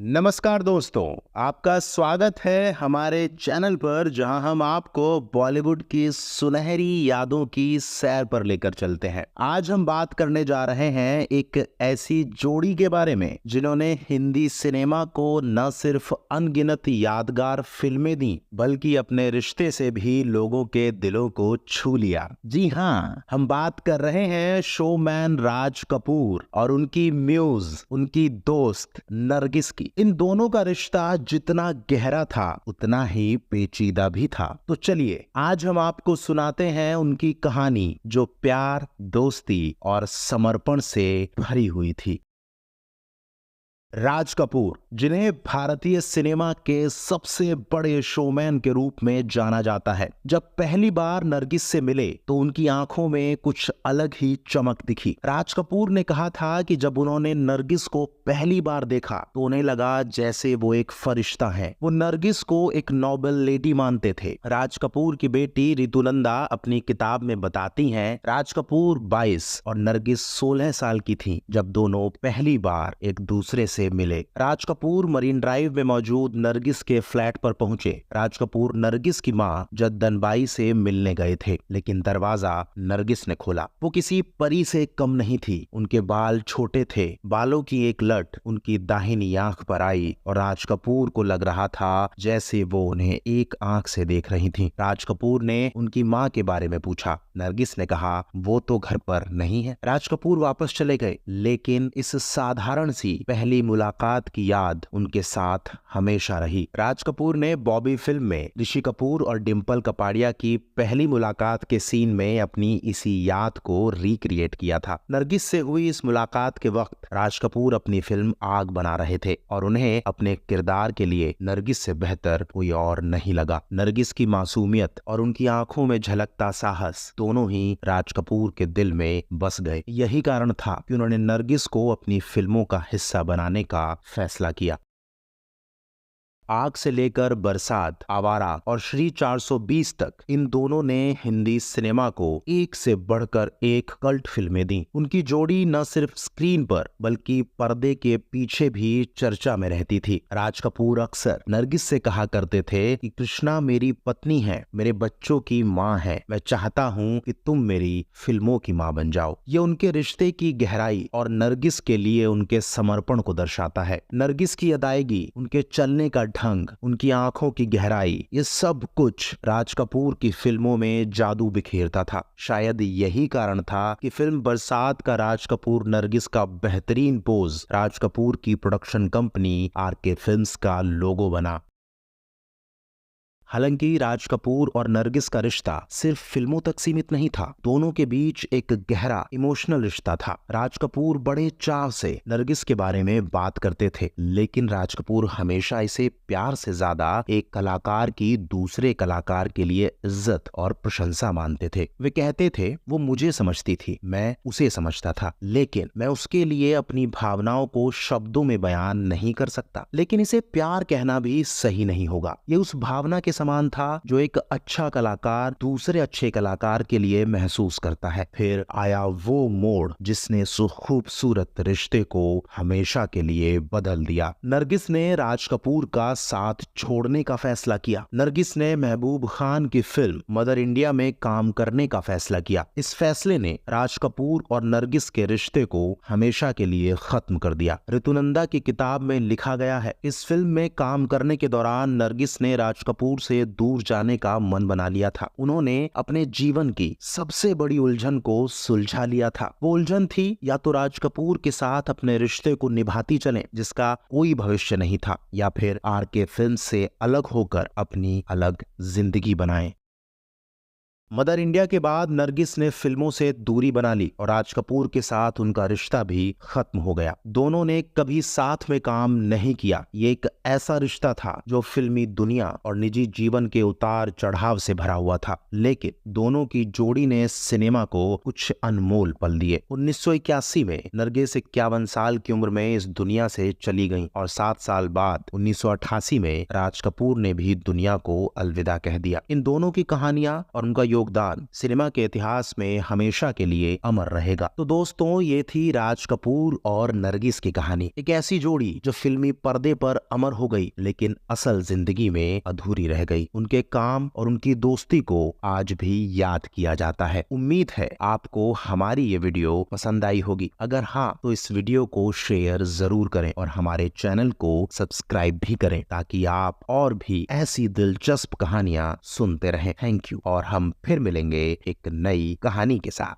नमस्कार दोस्तों, आपका स्वागत है हमारे चैनल पर जहां हम आपको बॉलीवुड की सुनहरी यादों की सैर पर लेकर चलते हैं। आज हम बात करने जा रहे हैं एक ऐसी जोड़ी के बारे में जिन्होंने हिंदी सिनेमा को न सिर्फ अनगिनत यादगार फिल्में दी बल्कि अपने रिश्ते से भी लोगों के दिलों को छू लिया। जी हाँ, हम बात कर रहे हैं शोमैन राज कपूर और उनकी म्यूज, उनकी दोस्त नरगिस की। इन दोनों का रिश्ता जितना गहरा था उतना ही पेचीदा भी था। तो चलिए आज हम आपको सुनाते हैं उनकी कहानी जो प्यार, दोस्ती और समर्पण से भरी हुई थी। राज कपूर, जिन्हें भारतीय सिनेमा के सबसे बड़े शोमैन के रूप में जाना जाता है, जब पहली बार नरगिस से मिले तो उनकी आंखों में कुछ अलग ही चमक दिखी। राज कपूर ने कहा था कि जब उन्होंने नरगिस को पहली बार देखा तो उन्हें लगा जैसे वो एक फरिश्ता है। वो नरगिस को एक नोबल लेडी मानते थे। राज कपूर की बेटी ऋतुनंदा अपनी किताब में बताती हैं, राज कपूर 22 और नरगिस 16 साल की थी जब दोनों पहली बार एक दूसरे से मिले। राज कपूर मरीन ड्राइव में मौजूद नरगिस के फ्लैट पर पहुंचे। राज कपूर नरगिस की मां जद्दनबाई से मिलने गए थे, लेकिन दरवाजा नरगिस ने खोला। वो किसी परी से कम नहीं थी। उनके बाल छोटे थे, बालों की एक लट उनकी दाहिनी आंख पर आई और राज कपूर को लग रहा था जैसे वो उन्हें एक आंख से देख रही थी। राज कपूर ने उनकी मां के बारे में पूछा। नरगिस ने कहा वो तो घर पर नहीं है। राज कपूर वापस चले गए, लेकिन इस साधारण सी पहली मुलाकात की याद उनके साथ हमेशा रही। राज कपूर ने बॉबी फिल्म में ऋषि कपूर और डिम्पल कपाड़िया की पहली मुलाकात के सीन में अपनी इसी याद को रिक्रिएट किया था। नरगिस से हुई इस मुलाकात के वक्त राज कपूर अपनी फिल्म आग बना रहे थे और उन्हें अपने किरदार के लिए नरगिस से बेहतर कोई और नहीं लगा। नरगिस की मासूमियत और उनकी आंखों में झलकता साहस दोनों ही राज कपूर के दिल में बस गए। यही कारण था कि उन्होंने नरगिस को अपनी फिल्मों का हिस्सा बनाने का फैसला किया। आग से लेकर बरसात, आवारा और श्री 420 तक इन दोनों ने हिंदी सिनेमा को एक से बढ़कर एक कल्ट फिल्में दी। उनकी जोड़ी न सिर्फ स्क्रीन पर बल्कि पर्दे के पीछे भी चर्चा में रहती थी। राज कपूर अक्सर नरगिस से कहा करते थे कि कृष्णा मेरी पत्नी है, मेरे बच्चों की माँ है, मैं चाहता हूँ कि तुम मेरी फिल्मों की माँ बन जाओ। ये उनके रिश्ते की गहराई और नरगिस के लिए उनके समर्पण को दर्शाता है। नरगिस की अदायगी, उनके चलने का ढंग, उनकी आंखों की गहराई, ये सब कुछ राज कपूर की फिल्मों में जादू बिखेरता था। शायद यही कारण था कि फिल्म बरसात का राज कपूर नरगिस का बेहतरीन पोज राज कपूर की प्रोडक्शन कंपनी आरके फिल्म्स का लोगो बना। हालांकि राज कपूर और नरगिस का रिश्ता सिर्फ फिल्मों तक सीमित नहीं था। दोनों के बीच एक गहरा इमोशनल रिश्ता था। राज कपूर बड़े चाव से नरगिस के बारे में बात करते थे, लेकिन राज कपूर हमेशा इसे प्यार से ज्यादा एक कलाकार की दूसरे कलाकार के लिए इज्जत और प्रशंसा मानते थे। वे कहते थे वो मुझे समझती थी, मैं उसे समझता था, लेकिन मैं उसके लिए अपनी भावनाओं को शब्दों में बयान नहीं कर सकता। लेकिन इसे प्यार कहना भी सही नहीं होगा। ये उस भावना के समान था जो एक अच्छा कलाकार दूसरे अच्छे कलाकार के लिए महसूस करता है। फिर आया वो मोड़ जिसने उस खूबसूरत रिश्ते को हमेशा के लिए बदल दिया। नरगिस ने राज कपूर का साथ छोड़ने का फैसला किया। नरगिस ने महबूब खान की फिल्म मदर इंडिया में काम करने का फैसला किया। इस फैसले ने राज कपूर और नरगिस के रिश्ते को हमेशा के लिए खत्म कर दिया। ऋतुनंदा की किताब में लिखा गया है, इस फिल्म में काम करने के दौरान नरगिस ने राज कपूर से दूर जाने का मन बना लिया था। उन्होंने अपने जीवन की सबसे बड़ी उलझन को सुलझा लिया था। वो उलझन थी या तो राज कपूर के साथ अपने रिश्ते को निभाती चलें जिसका कोई भविष्य नहीं था, या फिर आरके फिल्म से अलग होकर अपनी अलग जिंदगी बनाएं। मदर इंडिया के बाद नरगिस ने फिल्मों से दूरी बना ली और राज कपूर के साथ उनका रिश्ता भी खत्म हो गया। दोनों ने कभी साथ में काम नहीं किया। ये एक ऐसा रिश्ता था जो फिल्मी दुनिया और निजी जीवन के उतार चढ़ाव से भरा हुआ था, लेकिन दोनों की जोड़ी ने सिनेमा को कुछ अनमोल पल दिए। 1981 में नरगिस 51 साल की उम्र में इस दुनिया से चली गईं और 7 साल बाद 1988 में राज कपूर ने भी दुनिया को अलविदा कह दिया। इन दोनों की कहानियां और उनका योगदान सिनेमा के इतिहास में हमेशा के लिए अमर रहेगा। तो दोस्तों, ये थी राज कपूर और नरगिस की कहानी। एक ऐसी जोड़ी जो फिल्मी पर्दे पर अमर हो गई लेकिन असल जिंदगी में अधूरी रह गई। उनके काम और उनकी दोस्ती को आज भी याद किया जाता है। उम्मीद है आपको हमारी ये वीडियो पसंद आई होगी। अगर हाँ, तो इस वीडियो को शेयर जरूर करें और हमारे चैनल को सब्सक्राइब भी करें ताकि आप और भी ऐसी दिलचस्प कहानियां सुनते रहें। थैंक यू, और हम फिर मिलेंगे एक नई कहानी के साथ।